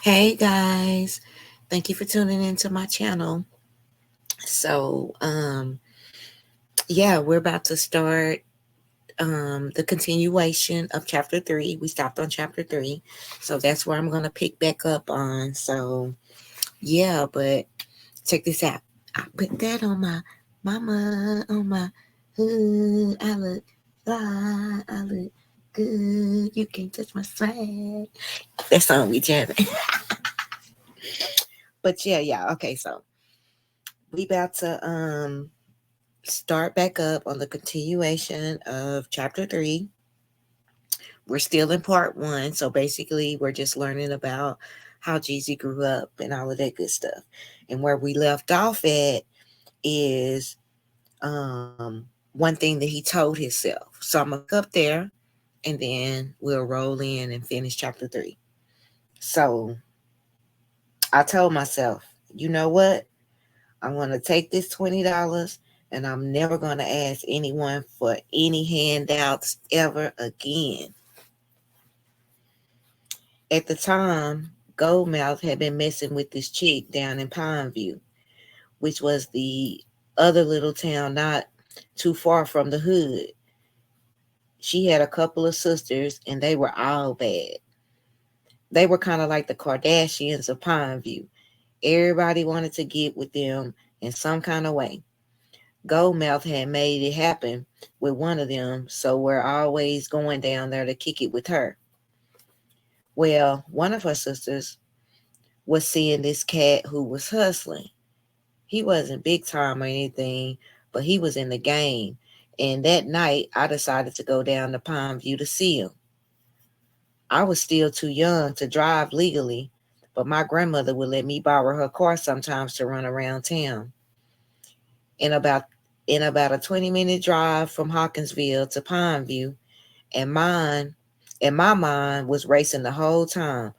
Hey guys, thank you for tuning into my channel. So, yeah, we're about to start the continuation of chapter 3. We stopped on chapter 3, so that's where I'm going to pick back up on. So, yeah, but check this out. I put that on my mama, on my hood. I look fly, I look good. You can't touch my swag. That song we jamming. But yeah. Okay, so we about to start back up on the continuation of chapter 3. We're still in part 1, so basically we're just learning about how Jeezy grew up and all of that good stuff. And where we left off at is one thing that he told himself. So I'm gonna pick up there and then we'll roll in and finish chapter 3. So I told myself, you know what? I'm going to take this $20 and I'm never going to ask anyone for any handouts ever again. At the time, Goldmouth had been messing with this chick down in Pineview, which was the other little town not too far from the hood. She had a couple of sisters and they were all bad. They were kind of like the Kardashians of Pineview. Everybody wanted to get with them in some kind of way. Goldmouth had made it happen with one of them, so we're always going down there to kick it with her. Well, one of her sisters was seeing this cat who was hustling. He wasn't big time or anything, but he was in the game. And that night, I decided to go down to Pineview to see him. I was still too young to drive legally, but my grandmother would let me borrow her car sometimes to run around town. In about in about a 20-minute drive from Hawkinsville to Pineview, and mine and my mind was racing the whole time,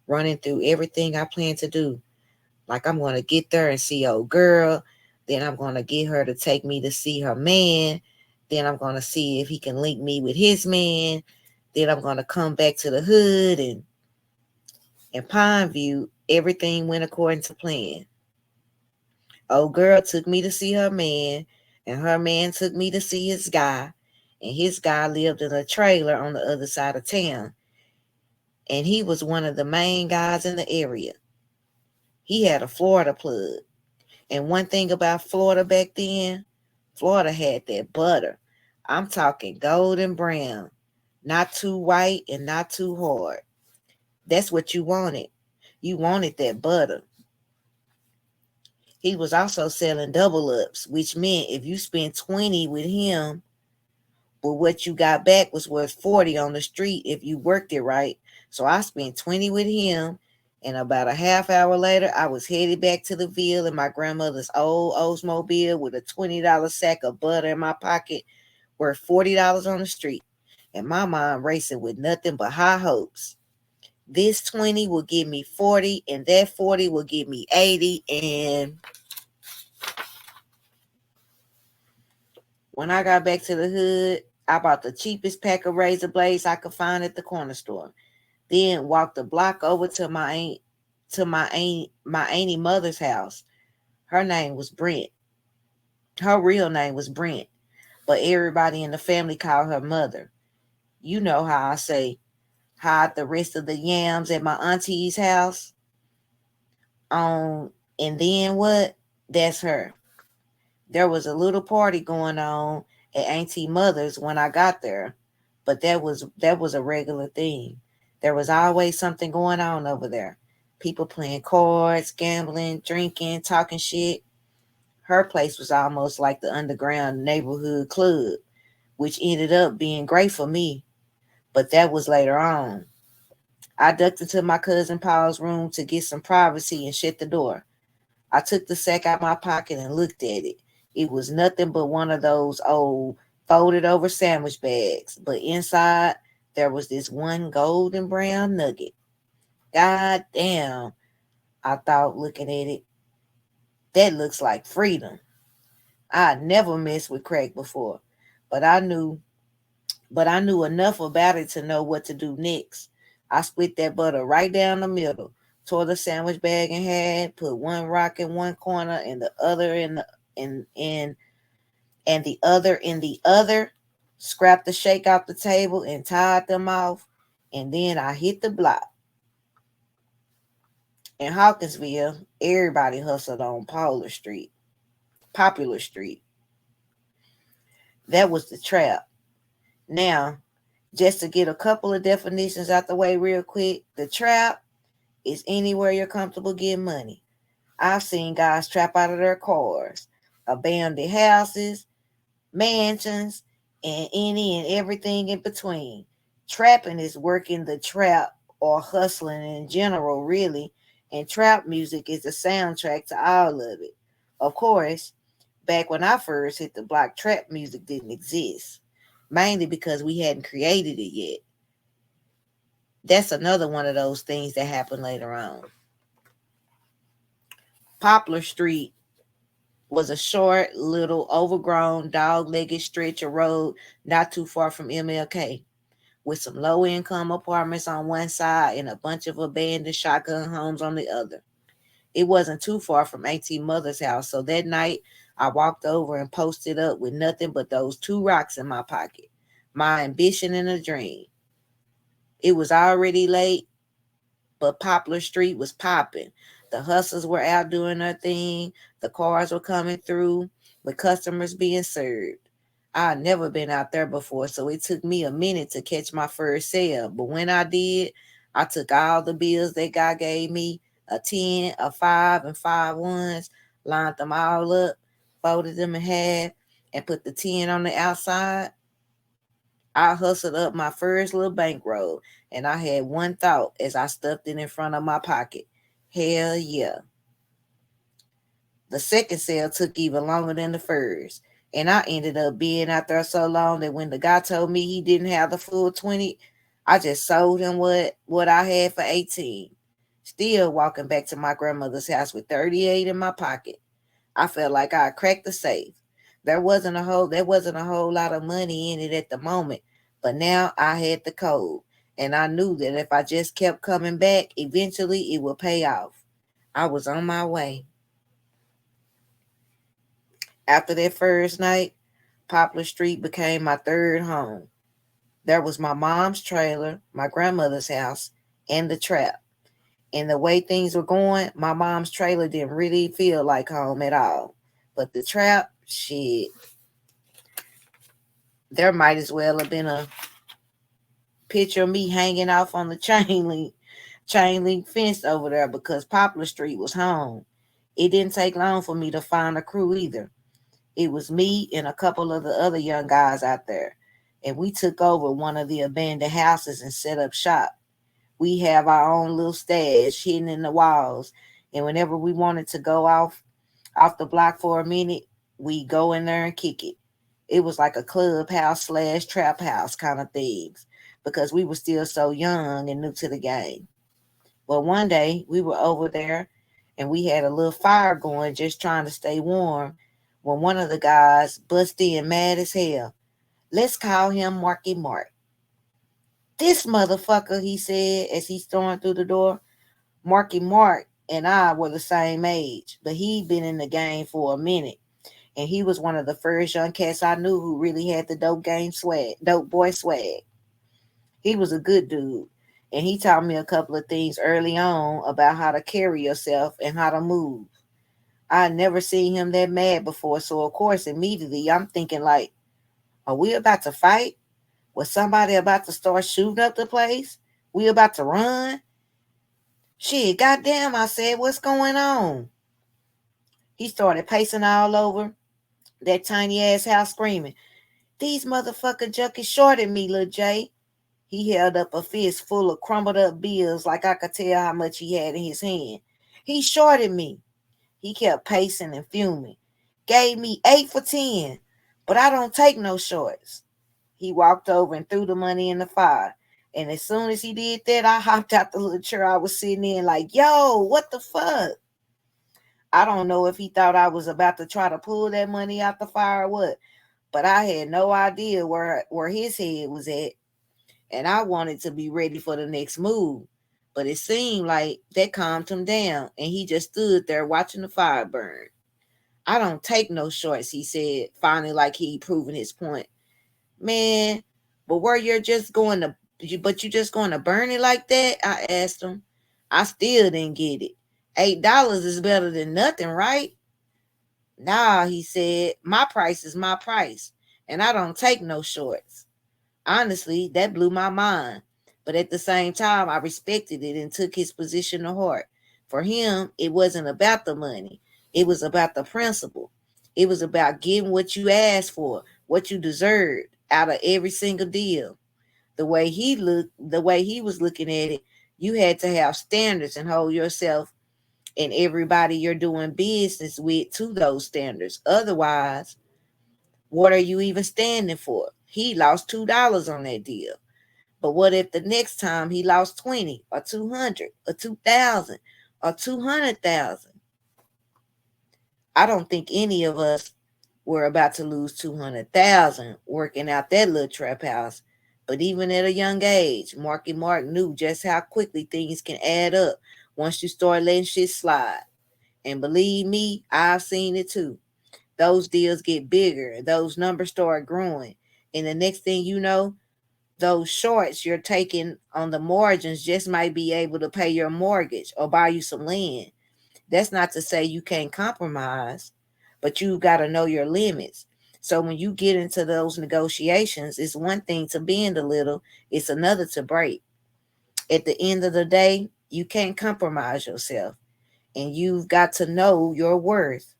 running through everything I planned to do. Like I'm gonna get there and see old girl, then I'm gonna get her to take me to see her man, then I'm gonna see if he can link me with his man, then I'm gonna come back to the hood and in Pineview, everything went according to plan. Old girl took me to see her man, and her man took me to see his guy, and his guy lived in a trailer on the other side of town, and he was one of the main guys in the area. He had a Florida plug. And one thing about Florida back then, Florida had that butter. I'm talking golden brown, not too white and not too hard. That's what you wanted. You wanted that butter. He was also selling double ups, which meant if you spent 20 with him, but what you got back was worth 40 on the street if you worked it right. So I spent 20 with him, and about a half hour later, I was headed back to the Ville in my grandmother's old Oldsmobile with a $20 sack of butter in my pocket, worth $40 on the street, and my mind racing with nothing but high hopes. This 20 will give me 40, and that 40 will give me 80. And when I got back to the hood, I bought the cheapest pack of razor blades I could find at the corner store. Then walked the block over to my auntie mother's house. Her name was Brent. Her real name was Brent, but everybody in the family called her mother. You know how I say hide the rest of the yams at my auntie's house. And then what? That's her. There was a little party going on at Auntie Mother's when I got there, but that was a regular thing. There was always something going on over there. People playing cards, gambling, drinking, talking shit. Her place was almost like the underground neighborhood club, which ended up being great for me, but that was later on. I ducked into my cousin Paul's room to get some privacy and shut the door. I took the sack out my pocket and looked at it. It was nothing but one of those old folded over sandwich bags, but inside there was this one golden brown nugget. God damn, I thought looking at it. That looks like freedom. I never messed with crack before, but I knew enough about it to know what to do next. I split that butter right down the middle, tore the sandwich bag in half, put one rock in one corner and the other in the in and the other in the other, scrapped the shake off the table and tied them off, and then I hit the block. In Hawkinsville, everybody hustled on Popular Street. That was the trap. Now, just to get a couple of definitions out the way real quick, the trap is anywhere you're comfortable getting money. I've seen guys trap out of their cars, abandoned houses, mansions, and any and everything in between. Trapping is working the trap or hustling in general, really, and trap music is the soundtrack to all of it. Of course, back when I first hit the block, trap music didn't exist, mainly because we hadn't created it yet. That's another one of those things that happened later on. Poplar Street was a short, little, overgrown, dog legged stretch of road not too far from MLK, with some low income apartments on one side and a bunch of abandoned shotgun homes on the other. It wasn't too far from Auntie Mother's house, so that night I walked over and posted up with nothing but those two rocks in my pocket, my ambition and a dream. It was already late, but Poplar Street was popping. The hustlers were out doing their thing. The cars were coming through with customers being served. I'd never been out there before, so it took me a minute to catch my first sale. But when I did, I took all the bills that God gave me, a 10, a 5, and 5 ones, lined them all up, folded them in half, and put the 10 on the outside. I hustled up my first little bankroll, and I had one thought as I stuffed it in front of my pocket. Hell yeah. The second sale took even longer than the first, and I ended up being out there so long that when the guy told me he didn't have the full 20, I just sold him what I had for 18. Still walking back to my grandmother's house with 38 in my pocket. I felt like I cracked the safe. There wasn't a whole lot of money in it at the moment, but now I had the code, and I knew that if I just kept coming back, eventually it would pay off. I was on my way. After that first night, Poplar Street became my third home. There was my mom's trailer, my grandmother's house, and the trap. And the way things were going, my mom's trailer didn't really feel like home at all. But the trap, shit, there might as well have been a picture of me hanging off on the chain link fence over there because Poplar Street was home. It didn't take long for me to find a crew either. It was me and a couple of the other young guys out there, and we took over one of the abandoned houses and set up shop. We have our own little stash hidden in the walls, and whenever we wanted to go off the block for a minute, we go in there and kick it. It was like a clubhouse slash trap house kind of things because we were still so young and new to the game. Well, one day we were over there and we had a little fire going just trying to stay warm when one of the guys bust in mad as hell. Let's call him Marky Mark. This motherfucker, he said as he stormed through the door. Marky Mark and I were the same age, but he'd been in the game for a minute. And he was one of the first young cats I knew who really had the dope boy swag. He was a good dude. And he taught me a couple of things early on about how to carry yourself and how to move. I had never seen him that mad before, so of course immediately I'm thinking like, are we about to fight? Was somebody about to start shooting up the place? We about to run? Shit, goddamn, I said, what's going on? He started pacing all over that tiny ass house screaming, these motherfucker junkies shorted me, Lil J. He held up a fist full of crumbled up bills like I could tell how much he had in his hand. He shorted me. He kept pacing and fuming. Gave me 8 for 10, but I don't take no shorts. He walked over and threw the money in the fire. And as soon as he did that, I hopped out the little chair I was sitting in like, yo, what the fuck? I don't know if he thought I was about to try to pull that money out the fire or what, but I had no idea where his head was at, and I wanted to be ready for the next move. But it seemed like that calmed him down, and he just stood there watching the fire burn. I don't take no shorts, he said, finally, like he proven his point. Man, but where you're just going to, but you just going to burn it like that? I asked him. I still didn't get it. $8 is better than nothing, right? Nah, he said, my price is my price, and I don't take no shorts. Honestly, that blew my mind. But at the same time, I respected it and took his position to heart. For him, it wasn't about the money, it was about the principle. It was about getting what you asked for, what you deserved out of every single deal. The way he was looking at it, you had to have standards and hold yourself and everybody you're doing business with to those standards. Otherwise, what are you even standing for? He lost $2 on that deal. But what if the next time he lost 20 or 200 or 2,000 or 200,000? I don't think any of us were about to lose 200,000 working out that little trap house. But even at a young age, Marky Mark knew just how quickly things can add up once you start letting shit slide. And believe me, I've seen it too. Those deals get bigger, those numbers start growing. And the next thing you know, those shorts you're taking on the margins just might be able to pay your mortgage or buy you some land. That's not to say you can't compromise, but you've got to know your limits. So when you get into those negotiations, it's one thing to bend a little, it's another to break. At the end of the day, you can't compromise yourself, and you've got to know your worth.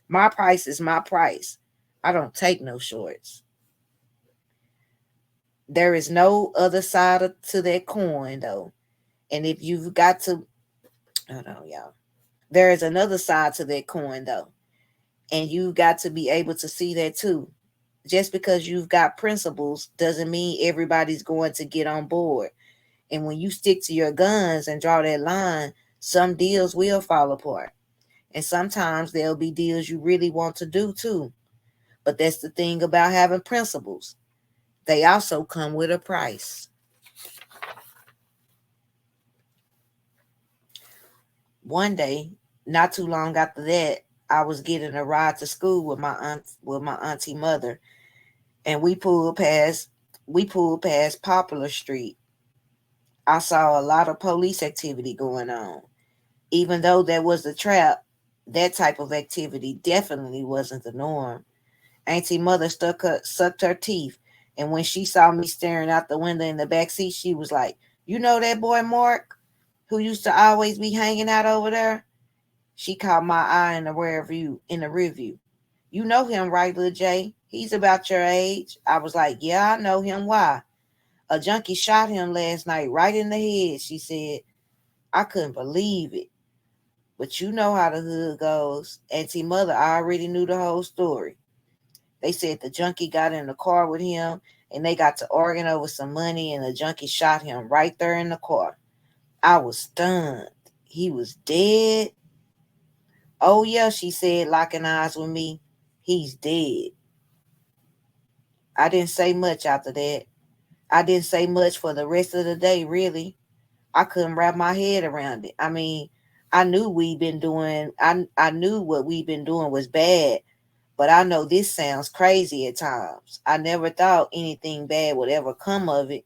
My price is my price. I don't take no shorts. There is no other side to that coin, though. And if you've got to, hold on, y'all. There is another side to that coin, though. And you got to be able to see that too. Just because you've got principles doesn't mean everybody's going to get on board. And when you stick to your guns and draw that line, some deals will fall apart. And sometimes there'll be deals you really want to do too. But that's the thing about having principles. They also come with a price. One day, not too long after that, I was getting a ride to school with my auntie mother, and we pulled past Popular Street. I saw a lot of police activity going on. Even though that was the trap, that type of activity definitely wasn't the norm. Auntie mother sucked her teeth, and when she saw me staring out the window in the back seat, she was like, "You know that boy Mark, who used to always be hanging out over there?" She caught my eye in the rear view. In the review, "You know him, right, little Jay? He's about your age." I was like, "Yeah, I know him. Why?" "A junkie shot him last night, right in the head," she said. I couldn't believe it. But you know how the hood goes. Auntie Mother already knew the whole story. They said the junkie got in the car with him and they got to arguing over some money and the junkie shot him right there in the car. I was stunned. He was dead. "Oh, yeah," she said, locking eyes with me. "He's dead." I didn't say much after that. I didn't say much for the rest of the day, really. I couldn't wrap my head around it. I mean, I knew what we've been doing was bad, but I know this sounds crazy at times. I never thought anything bad would ever come of it.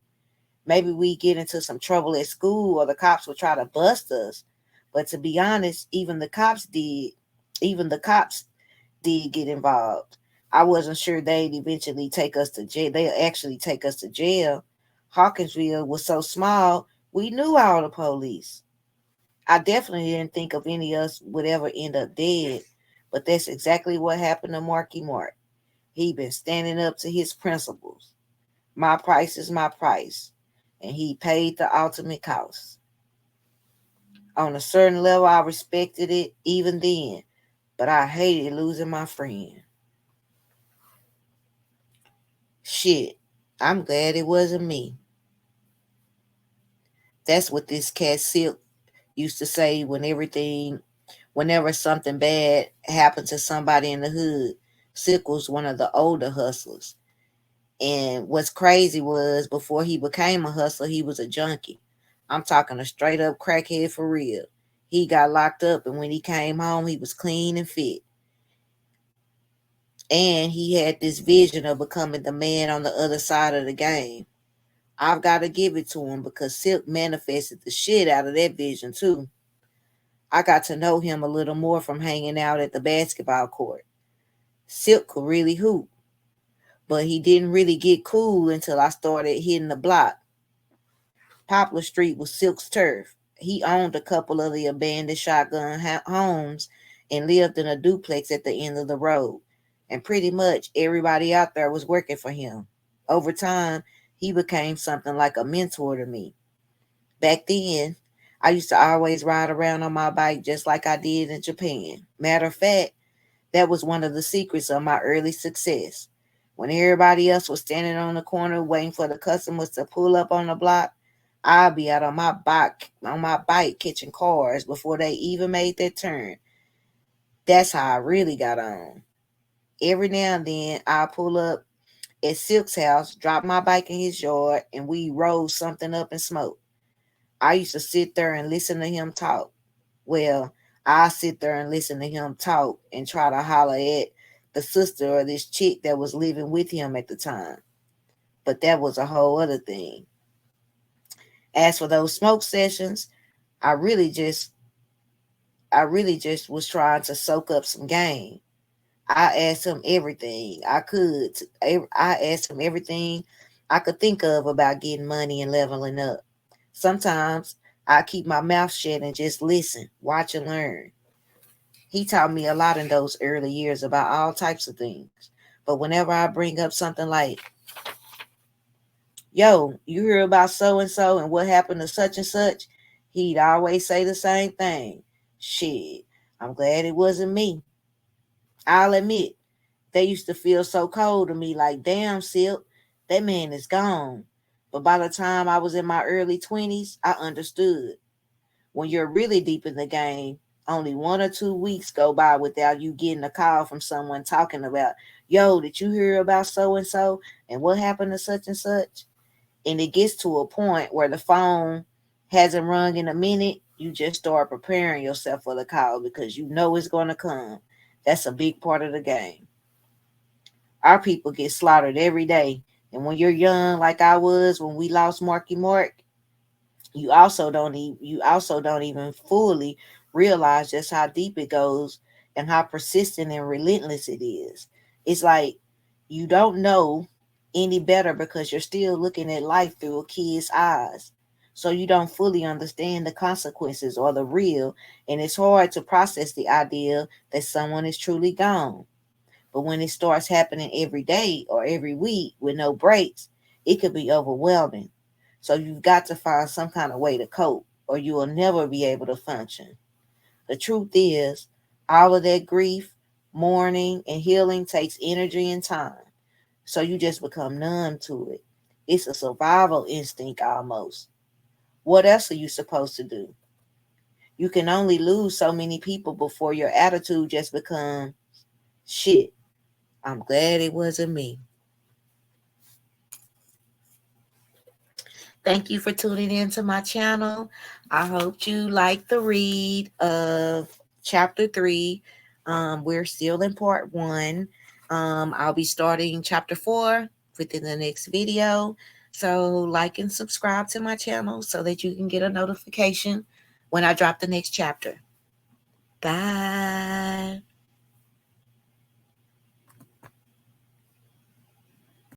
Maybe we get into some trouble at school or the cops would try to bust us. But to be honest, even the cops did get involved. I wasn't sure they'd eventually take us to jail. They'll actually take us to jail. Hawkinsville was so small, we knew all the police. I definitely didn't think of any of us would ever end up dead. But that's exactly what happened to Marky Mark. He been standing up to his principles. My price is my price. And he paid the ultimate cost. On a certain level, I respected it even then, but I hated losing my friend. Shit, I'm glad it wasn't me. That's what this cat Silk used to say whenever something bad happened to somebody in the hood. Silk was one of the older hustlers. And what's crazy was before he became a hustler, he was a junkie. I'm talking a straight up crackhead for real. He got locked up, and when he came home, he was clean and fit. And he had this vision of becoming the man on the other side of the game. I've got to give it to him because Silk manifested the shit out of that vision too. I got to know him a little more from hanging out at the basketball court. Silk could really hoop, but he didn't really get cool until I started hitting the block. Poplar Street was Silk's turf. He owned a couple of the abandoned shotgun homes and lived in a duplex at the end of the road. And pretty much everybody out there was working for him. Over time, he became something like a mentor to me. Back then, I used to always ride around on my bike just like I did in Japan. Matter of fact, that was one of the secrets of my early success. When everybody else was standing on the corner waiting for the customers to pull up on the block, I'll be out on my bike catching cars before they even made their turn. That's how I really got on. Every now and then I'll pull up at Silk's house, drop my bike in his yard, and we roll something up and smoke. I used to sit there and listen to him talk. Well, I sit there and listen to him talk and try to holler at the sister or this chick that was living with him at the time. But that was a whole other thing. As for those smoke sessions, I really just I really just was trying to soak up some game. I asked him everything I could. I asked him everything I could think of about getting money and leveling up. Sometimes I keep my mouth shut and just listen, watch and learn. He taught me a lot in those early years about all types of things. But whenever I bring up something like, yo, you hear about so and what happened to such and such, he'd always say the same thing. Shit, I'm glad it wasn't me. I'll admit, they used to feel so cold to me, like, damn, Silk, that man is gone. But by the time I was in my early 20s, I understood. When you're really deep in the game, only 1 or 2 weeks go by without you getting a call from someone talking about, yo, did you hear about so and what happened to such and such? And it gets to a point where the phone hasn't rung in a minute, you just start preparing yourself for the call because you know it's going to come. That's a big part of the game. Our people get slaughtered every day. And when you're young, like I was when we lost Marky Mark, you also don't even fully realize just how deep it goes and how persistent and relentless it is. It's like you don't know any better because you're still looking at life through a kid's eyes. So you don't fully understand the consequences or the real, and it's hard to process the idea that someone is truly gone. But when it starts happening every day or every week with no breaks, it could be overwhelming. So you've got to find some kind of way to cope, or you will never be able to function. The truth is, all of that grief, mourning, and healing takes energy and time. So you just become numb to it. It's a survival instinct almost. What else are you supposed to do? You can only lose so many people before your attitude just becomes shit. I'm glad it wasn't me. Thank you for tuning in to my channel. I hope you like the read of chapter 3. We're still in part 1. I'll be starting chapter 4 within the next video. So like and subscribe to my channel so that you can get a notification when I drop the next chapter. Bye.